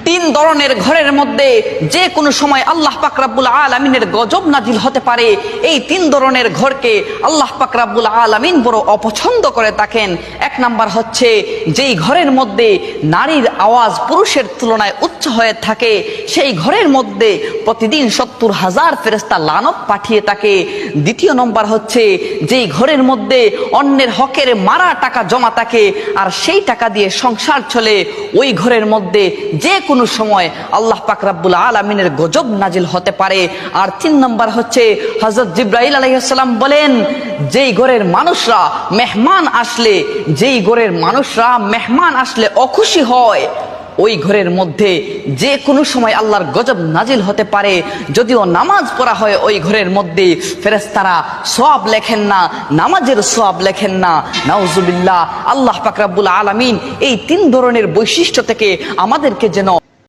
তিন ধরনের ঘরের মধ্যে যে কোনো সময় আল্লাহ পাক রব্বুল আলামিনের গজব নাজিল হতে পারে। এই তিন ধরনের ঘরকে আল্লাহ পাক রব্বুল আলামিন বড় অপছন্দ করে থাকেন। এক নাম্বার হচ্ছে যেই ঘরের মধ্যে নারীর আওয়াজ পুরুষের তুলনায় উচ্চ হয়ে থাকে, সেই ঘরের মধ্যে প্রতিদিন 70,000 ফেরেশতা লানত পাঠিয়ে থাকে। দ্বিতীয় নম্বর হচ্ছে যেই ঘরের মধ্যে অন্যের হকের মারা টাকা জমা থাকে আর সেই টাকা দিয়ে সংসার চলে, ওই ঘরের মধ্যে যে কোনো সময় আল্লাহ পাক রব্বুল আলামিনের গজব নাজিল হতে পারে। আর তিন নম্বর হচ্ছে হযরত জিবরাইল আলাইহিস সালাম বলেন, যেই ঘরের মানুষরা মেহমান আসলে অখুশি হয়, ওই ঘরের মধ্যে যে কোনো সময় আল্লাহর গজব নাজিল হতে পারে। যদিও নামাজ পড়া হয় ওই ঘরের মধ্যে, ফেরেশতারা সওয়াব লেখেন না, নামাজের সওয়াব লেখেন না। নাউজুবিল্লাহ। আল্লাহ পাক রব্বুল আলামিন এই তিন ধরনের বৈশিষ্ট্য থেকে আমাদেরকে যেন